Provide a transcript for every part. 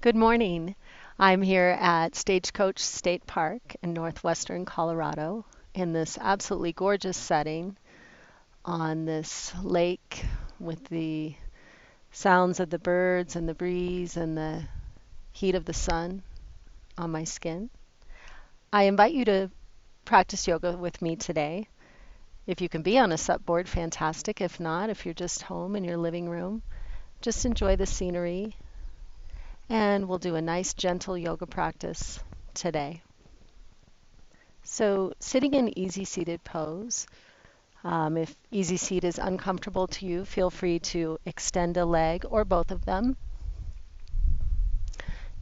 Good morning. I'm here at Stagecoach State Park in northwestern Colorado in this absolutely gorgeous setting on this lake with the sounds of the birds and the breeze and the heat of the sun on my skin. I invite you to practice yoga with me today. If you can be on a SUP board, fantastic. If not, if you're just home in your living room, just enjoy the scenery. And we'll do a nice gentle yoga practice today. So sitting in easy seated pose. If easy seat is uncomfortable to you, feel free to extend a leg or both of them.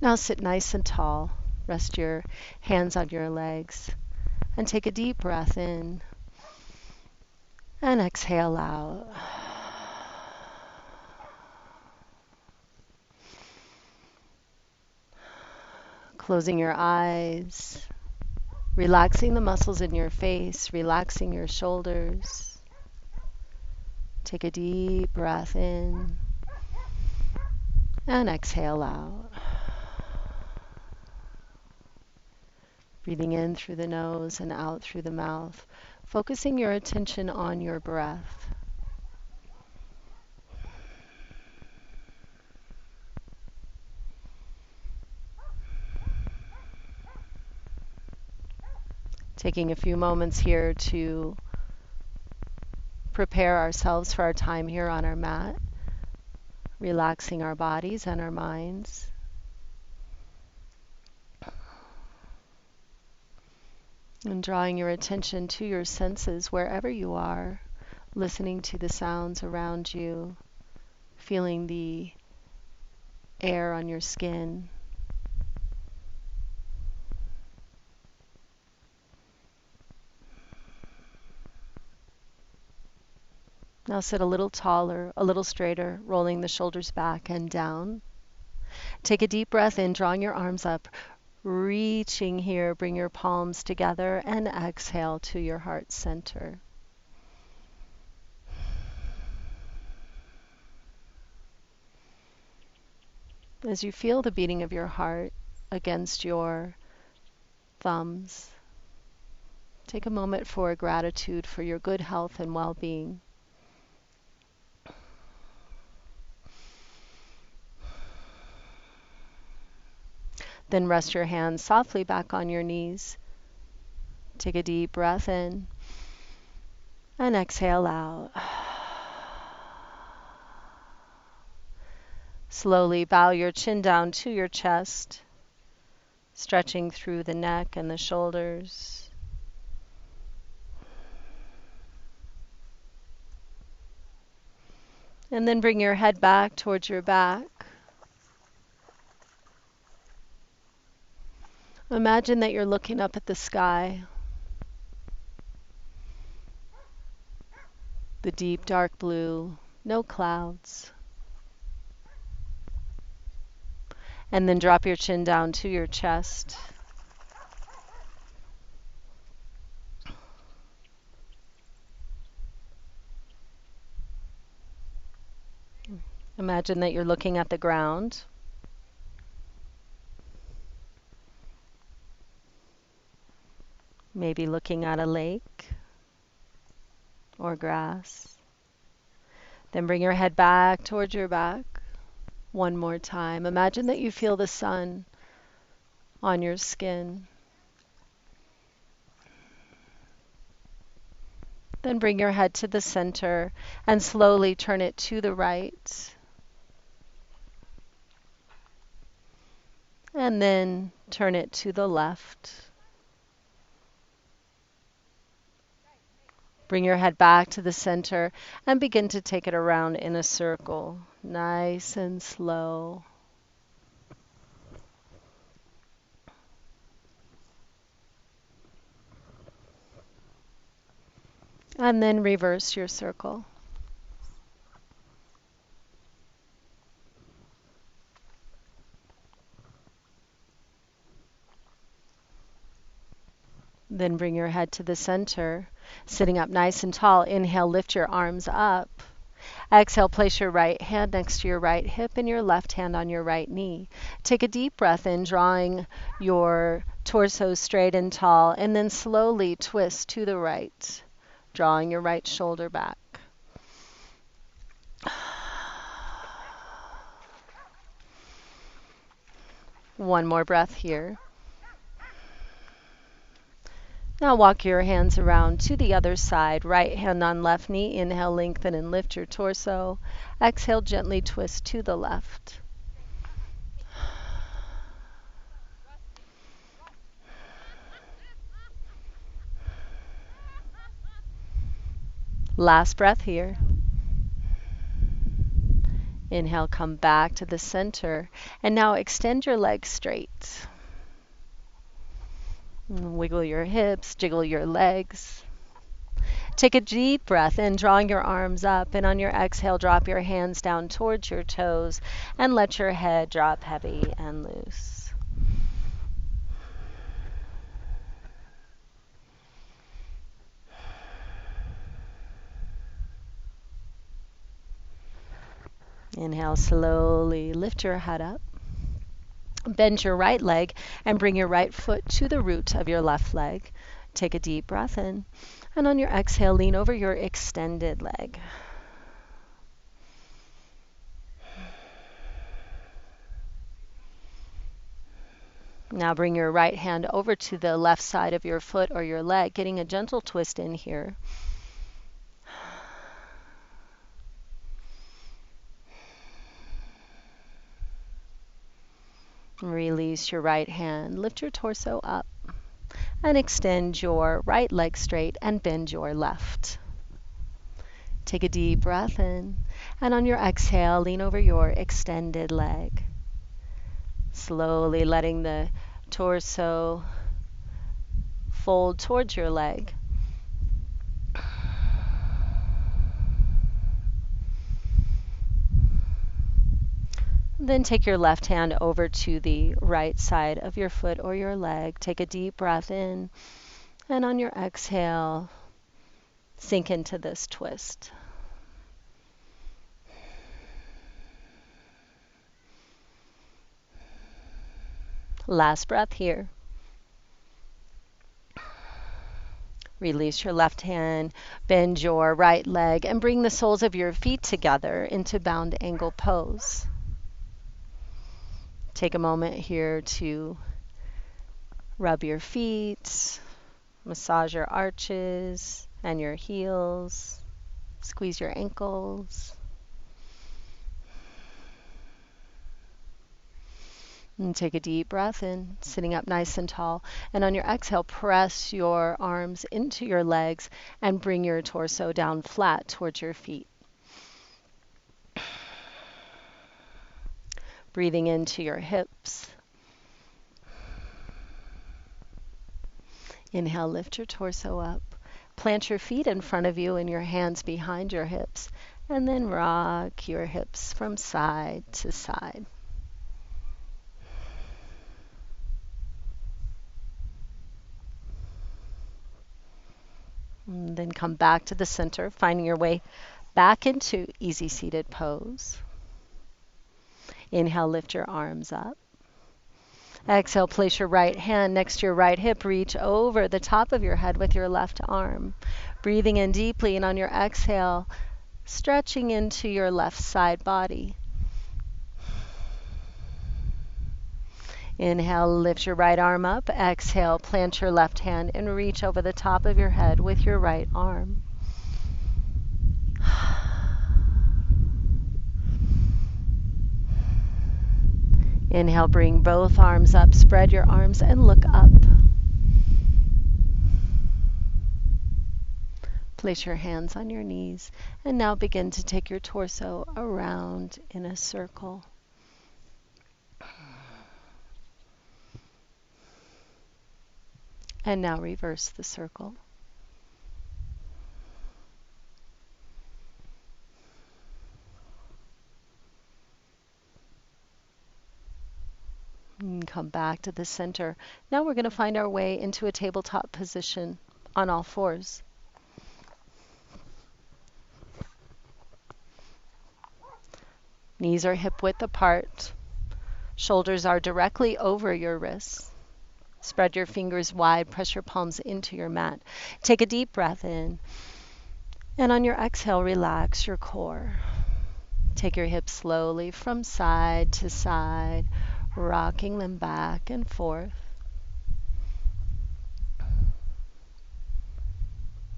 Now sit nice and tall. Rest your hands on your legs and take a deep breath in and exhale out. Closing your eyes, relaxing the muscles in your face, relaxing your shoulders. Take a deep breath in and exhale out. Breathing in through the nose and out through the mouth, focusing your attention on your breath. Taking a few moments here to prepare ourselves for our time here on our mat, relaxing our bodies and our minds. And drawing your attention to your senses wherever you are, listening to the sounds around you, feeling the air on your skin. Now sit a little taller, a little straighter, rolling the shoulders back and down. Take a deep breath in, drawing your arms up, reaching here, bring your palms together, and exhale to your heart center. As you feel the beating of your heart against your thumbs, take a moment for gratitude for your good health and well-being. Then rest your hands softly back on your knees. Take a deep breath in and exhale out. Slowly bow your chin down to your chest, stretching through the neck and the shoulders. And then bring your head back towards your back. Imagine that you're looking up at the sky. The deep dark blue, no clouds. And then drop your chin down to your chest. Imagine that you're looking at the ground. Maybe looking at a lake or grass. Then bring your head back towards your back. One more time. Imagine that you feel the sun on your skin. Then bring your head to the center and slowly turn it to the right. And then turn it to the left. Bring your head back to the center and begin to take it around in a circle, nice and slow. And then reverse your circle. Then bring your head to the center, sitting up nice and tall. Inhale, lift your arms up. Exhale, place your right hand next to your right hip and your left hand on your right knee. Take a deep breath in, drawing your torso straight and tall, and then slowly twist to the right, drawing your right shoulder back. One more breath here. Now walk your hands around to the other side. Right hand on left knee. Inhale, lengthen and lift your torso. Exhale, gently twist to the left. Last breath here. Inhale, come back to the center. And now extend your legs straight. Wiggle your hips, jiggle your legs. Take a deep breath in, drawing your arms up, and on your exhale, drop your hands down towards your toes and let your head drop heavy and loose. Inhale, slowly lift your head up. Bend your right leg and bring your right foot to the root of your left leg. Take a deep breath in, and on your exhale, lean over your extended leg. Now bring your right hand over to the left side of your foot or your leg, getting a gentle twist in here. Release your right hand, lift your torso up, and extend your right leg straight and bend your left. Take a deep breath in, and on your exhale, lean over your extended leg. Slowly letting the torso fold towards your leg. Then take your left hand over to the right side of your foot or your leg. Take a deep breath in, and on your exhale, sink into this twist. Last breath here. Release your left hand, bend your right leg, and bring the soles of your feet together into bound angle pose. Take a moment here to rub your feet, massage your arches and your heels, squeeze your ankles. And take a deep breath in, sitting up nice and tall. And on your exhale, press your arms into your legs and bring your torso down flat towards your feet. Breathing into your hips. Inhale, lift your torso up. Plant your feet in front of you and your hands behind your hips. And then rock your hips from side to side. And then come back to the center, finding your way back into easy seated pose. Inhale, lift your arms up. Exhale, place your right hand next to your right hip. Reach over the top of your head with your left arm. Breathing in deeply, and on your exhale, stretching into your left side body. Inhale, lift your right arm up. Exhale, plant your left hand and reach over the top of your head with your right arm. Inhale, bring both arms up, spread your arms and look up. Place your hands on your knees and now begin to take your torso around in a circle. And now reverse the circle. And come back to the center. Now we're going to find our way into a tabletop position on all fours. Knees are hip width apart. Shoulders are directly over your wrists. Spread your fingers wide. Press your palms into your mat. Take a deep breath in. And on your exhale, relax your core. Take your hips slowly from side to side, rocking them back and forth.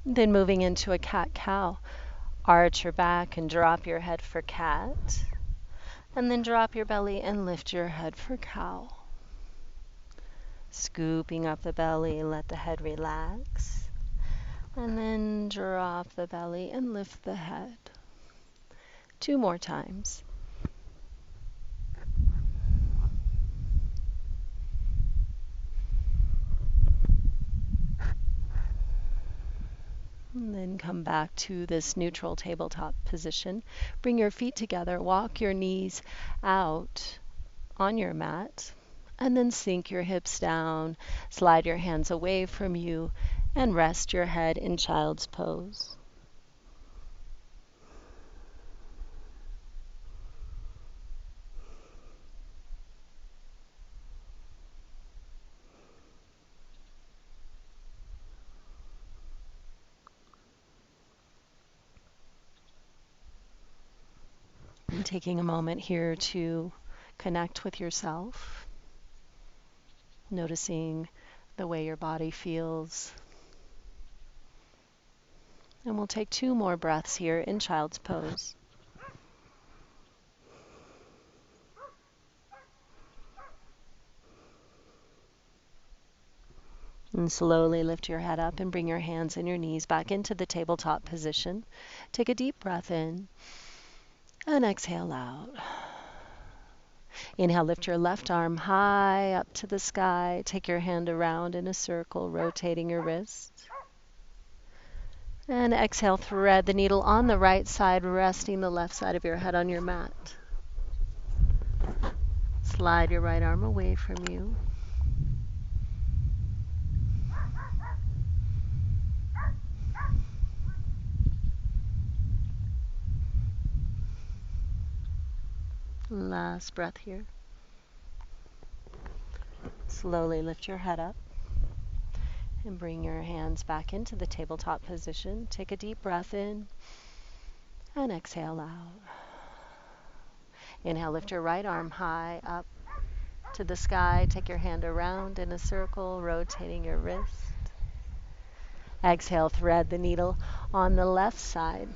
Then moving into a cat-cow. Arch your back and drop your head for cat. And then drop your belly and lift your head for cow. Scooping up the belly, let the head relax. And then drop the belly and lift the head. 2 more times. And then come back to this neutral tabletop position. Bring your feet together, walk your knees out on your mat, and then sink your hips down, slide your hands away from you, and rest your head in child's pose. And taking a moment here to connect with yourself, noticing the way your body feels. And we'll take 2 more breaths here in child's pose. And slowly lift your head up and bring your hands and your knees back into the tabletop position. Take a deep breath in and exhale out. Inhale, lift your left arm high up to the sky. Take your hand around in a circle, rotating your wrist. And exhale, thread the needle on the right side, resting the left side of your head on your mat. Slide your right arm away from you. Last breath here. Slowly lift your head up and bring your hands back into the tabletop position. Take a deep breath in and exhale out. Inhale, lift your right arm high up to the sky. Take your hand around in a circle, rotating your wrist. Exhale, thread the needle on the left side.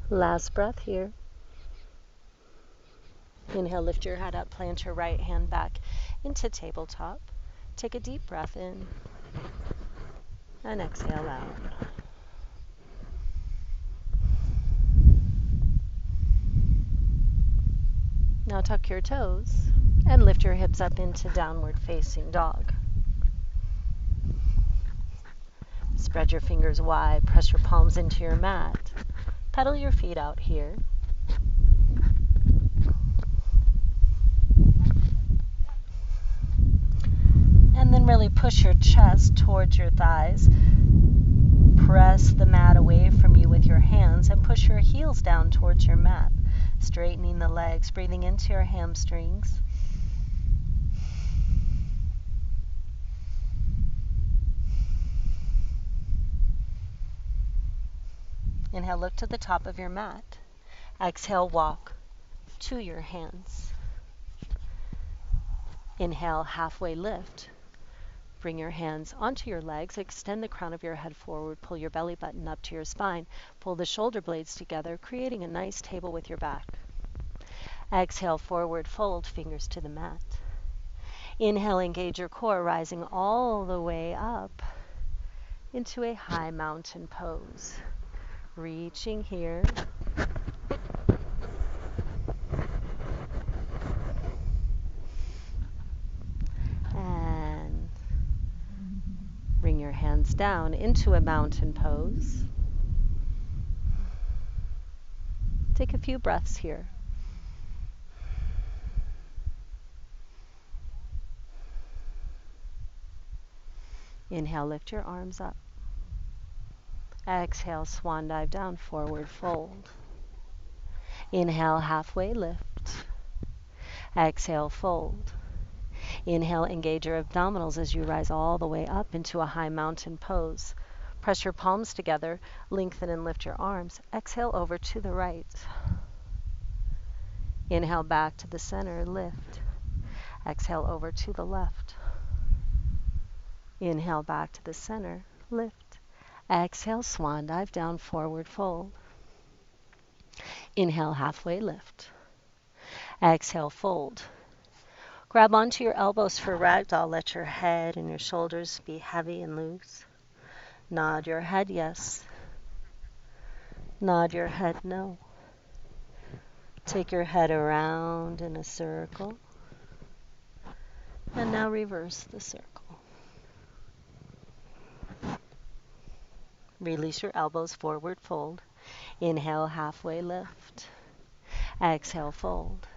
Last breath here. Inhale, lift your head up, plant your right hand back into tabletop. Take a deep breath in and exhale out. Now tuck your toes and lift your hips up into downward facing dog. Spread your fingers wide, press your palms into your mat. Pedal your feet out here. And then really push your chest towards your thighs. Press the mat away from you with your hands and push your heels down towards your mat. Straightening the legs, breathing into your hamstrings. Inhale, look to the top of your mat. Exhale, walk to your hands. Inhale, halfway lift. Bring your hands onto your legs. Extend the crown of your head forward. Pull your belly button up to your spine. Pull the shoulder blades together, creating a nice table with your back. Exhale, forward fold, fingers to the mat. Inhale, engage your core, rising all the way up into a high mountain pose. Reaching here. And bring your hands down into a mountain pose. Take a few breaths here. Inhale, lift your arms up. Exhale, swan dive down, forward fold. Inhale, halfway lift. Exhale, fold. Inhale, engage your abdominals as you rise all the way up into a high mountain pose. Press your palms together, lengthen and lift your arms. Exhale over to the right. Inhale back to the center, lift. Exhale over to the left. Inhale back to the center, lift. Exhale, swan dive down, forward fold. Inhale, halfway lift. Exhale, fold. Grab onto your elbows for ragdoll. Let your head and your shoulders be heavy and loose. Nod your head yes. Nod your head no. Take your head around in a circle. And now reverse the circle. Release your elbows, forward fold. Inhale, halfway lift. Exhale, fold.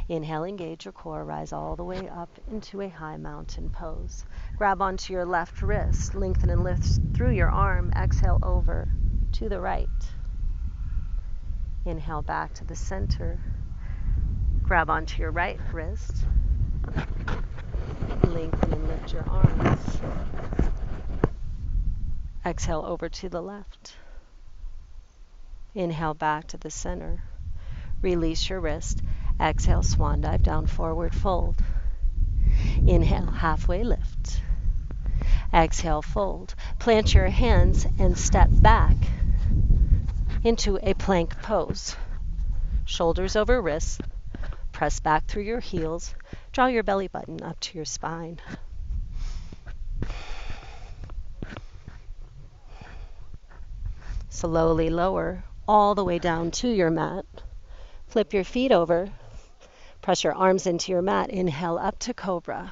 Inhale, engage your core, rise all the way up into a high mountain pose. Grab onto your left wrist, lengthen and lift through your arm. Exhale over to the right. Inhale back to the center. Grab onto your right wrist. Lengthen and lift your arms. Exhale over to the left. Inhale back to the center. Release your wrist. Exhale, swan dive down, forward fold. Inhale, halfway lift. Exhale, fold. Plant your hands and step back into a plank pose. Shoulders over wrists. Press back through your heels. Draw your belly button up to your spine. Slowly lower all the way down to your mat. Flip your feet over. Press your arms into your mat. Inhale up to cobra.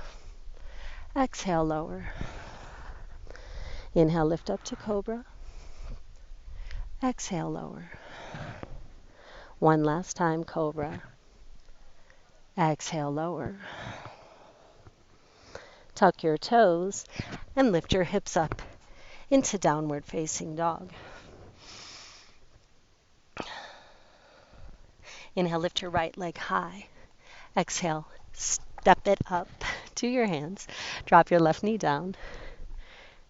Exhale, lower. Inhale, lift up to cobra. Exhale, lower. One last time, cobra. Exhale, lower. Tuck your toes and lift your hips up into downward facing dog. Inhale, lift your right leg high. Exhale, step it up to your hands. Drop your left knee down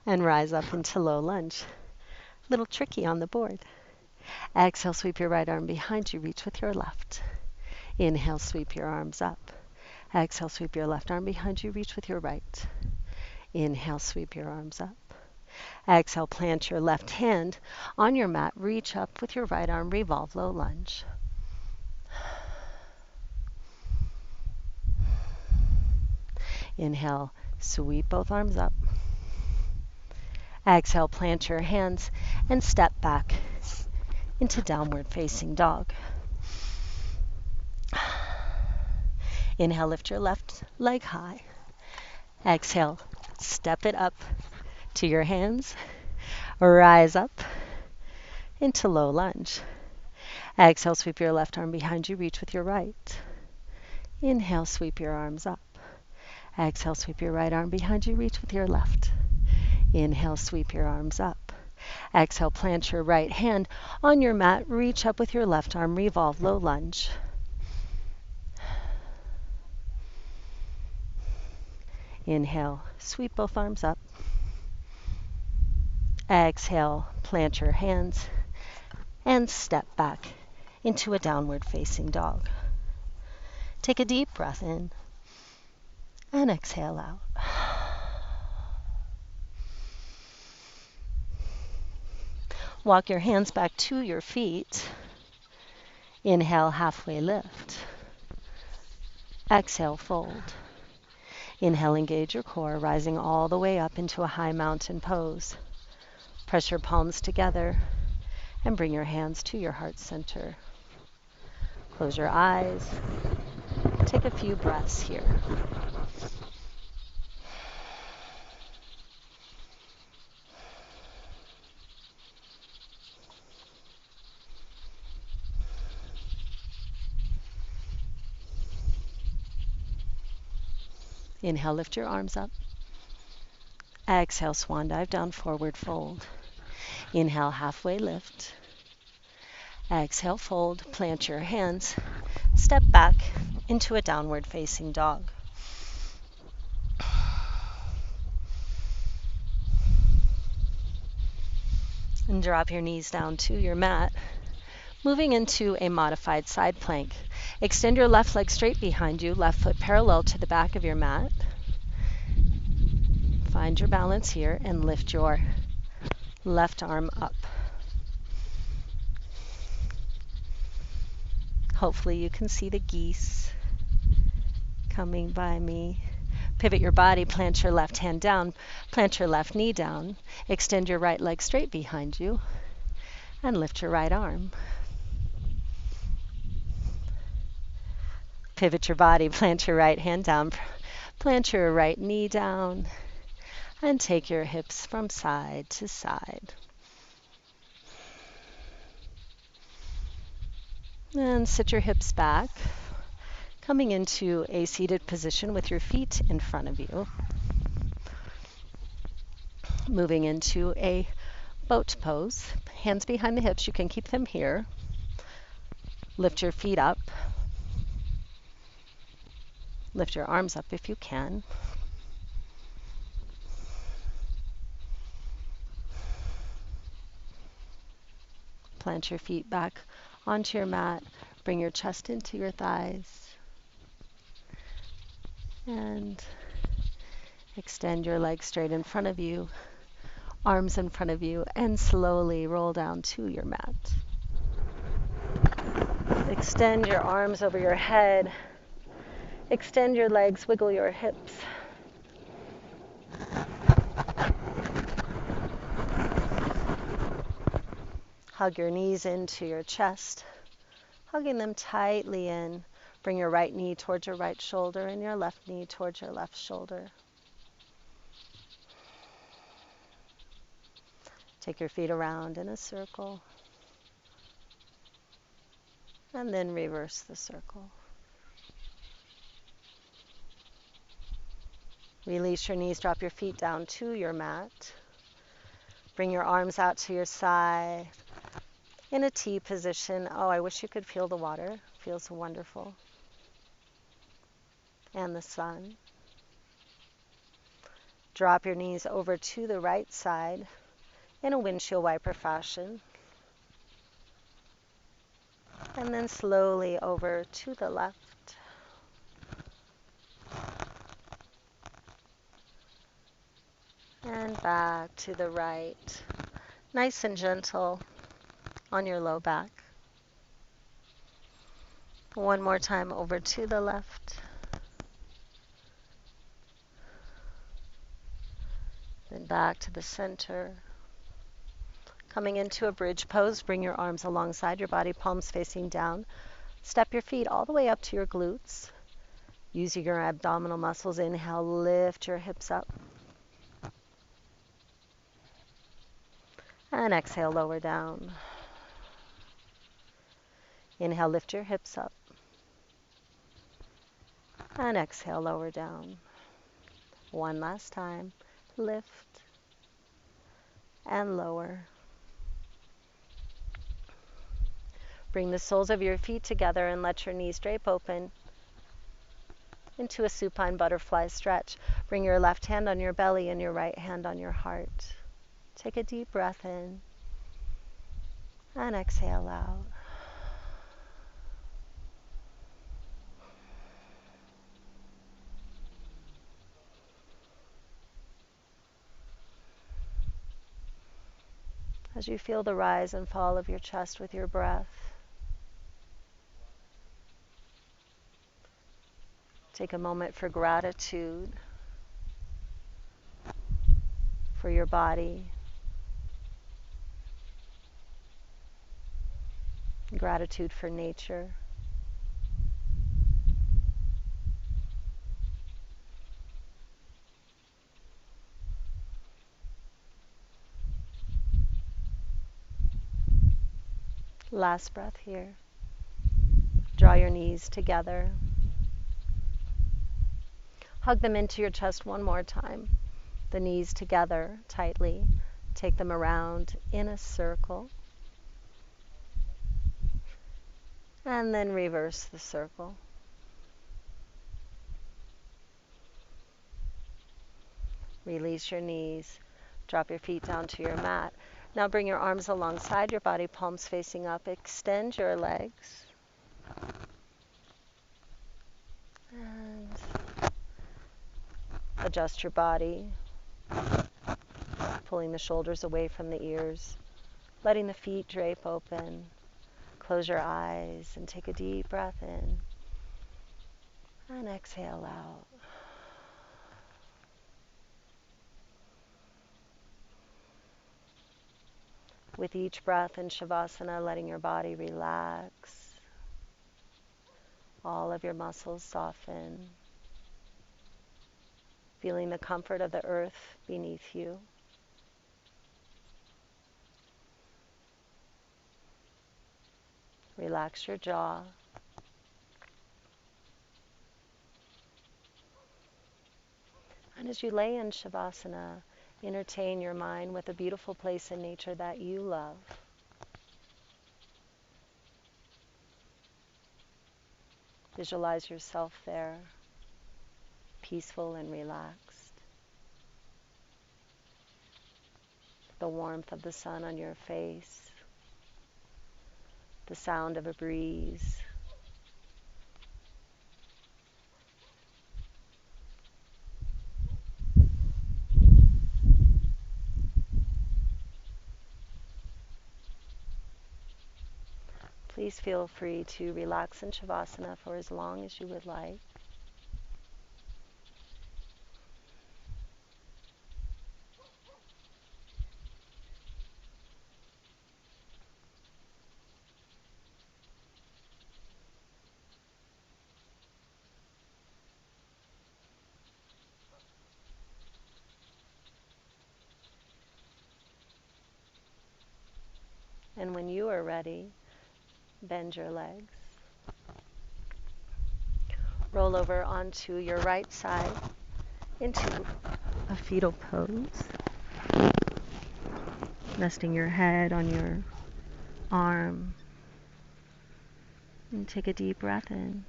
and rise up into low lunge. Little tricky on the board. Exhale, sweep your right arm behind you. Reach with your left. Inhale, sweep your arms up. Exhale, sweep your left arm behind you. Reach with your right. Inhale, sweep your arms up. Exhale, plant your left hand on your mat. Reach up with your right arm. Revolve, low lunge. Inhale, sweep both arms up. Exhale, plant your hands and step back into downward facing dog. Inhale, lift your left leg high. Exhale, step it up to your hands. Rise up into low lunge. Exhale, sweep your left arm behind you. Reach with your right. Inhale, sweep your arms up. Exhale, sweep your right arm behind you. Reach with your left. Inhale, sweep your arms up. Exhale, plant your right hand on your mat. Reach up with your left arm. Revolve, low lunge. Inhale, sweep both arms up. Exhale, plant your hands and step back into a downward facing dog. Take a deep breath in and exhale out. Walk your hands back to your feet. Inhale, halfway lift. Exhale, fold. Inhale, engage your core, rising all the way up into a high mountain pose. Press your palms together and bring your hands to your heart center. Close your eyes. Take a few breaths here. Inhale, lift your arms up. Exhale, swan dive down, forward fold. Inhale, halfway lift. Exhale, fold, plant your hands, step back into a downward facing dog. And drop your knees down to your mat, moving into a modified side plank. Extend your left leg straight behind you, left foot parallel to the back of your mat. Find your balance here and lift your left arm up. Hopefully you can see the geese coming by me. Pivot your body, plant your left hand down, plant your left knee down, extend your right leg straight behind you, and lift your right arm. Pivot your body, plant your right hand down, plant your right knee down, and take your hips from side to side. And sit your hips back, coming into a seated position with your feet in front of you. Moving into a boat pose. Hands behind the hips, you can keep them here. Lift your feet up. Lift your arms up if you can. Plant your feet back onto your mat. Bring your chest into your thighs. And extend your legs straight in front of you, arms in front of you, and slowly roll down to your mat. Extend your arms over your head. Extend your legs, wiggle your hips. Hug your knees into your chest, hugging them tightly in. Bring your right knee towards your right shoulder and your left knee towards your left shoulder. Take your feet around in a circle, and then reverse the circle. Release your knees, drop your feet down to your mat. Bring your arms out to your side in a T position. Oh, I wish you could feel the water. It feels wonderful. And the sun. Drop your knees over to the right side in a windshield wiper fashion. And then slowly over to the left. And back to the right. Nice and gentle on your low back. One more time over to the left. Then back to the center. Coming into a bridge pose, bring your arms alongside your body, palms facing down. Step your feet all the way up to your glutes. Using your abdominal muscles, inhale, lift your hips up. And exhale, lower down. Inhale, lift your hips up. And exhale, lower down. One last time. Lift and lower. Bring the soles of your feet together and let your knees drape open into a supine butterfly stretch. Bring your left hand on your belly and your right hand on your heart. Take a deep breath in and exhale out. As you feel the rise and fall of your chest with your breath, take a moment for gratitude for your body, gratitude for nature. Last breath here. Draw your knees together. Hug them into your chest one more time. the knees together tightly. Take them around in a circle. And then reverse the circle. Release your knees. Drop your feet down to your mat. Now bring your arms alongside your body, palms facing up. Extend your legs. And adjust your body, pulling the shoulders away from the ears, letting the feet drape open. Close your eyes and take a deep breath in. And exhale out. With each breath in Shavasana, letting your body relax. All of your muscles soften. Feeling the comfort of the earth beneath you. Relax your jaw. And as you lay in Shavasana, entertain your mind with a beautiful place in nature that you love. Visualize yourself there, peaceful and relaxed. The warmth of the sun on your face, the sound of a breeze. Please feel free to relax in Shavasana for as long as you would like. And when you are ready, bend your legs. Roll over onto your right side into a fetal pose. Resting your head on your arm. And take a deep breath in.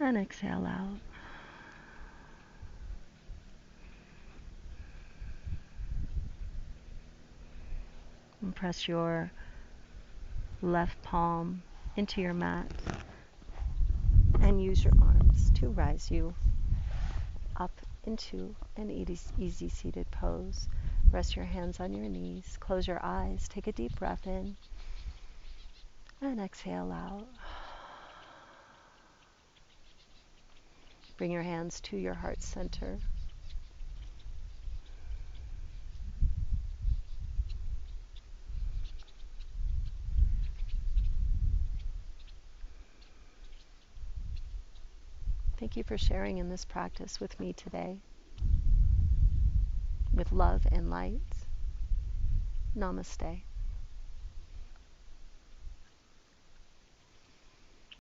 And exhale out. And press your left palm into your mat. And use your arms to rise you up into an easy seated pose. Rest your hands on your knees. Close your eyes. Take a deep breath in. And exhale out. Bring your hands to your heart center. Thank you for sharing in this practice with me today. With love and light. Namaste.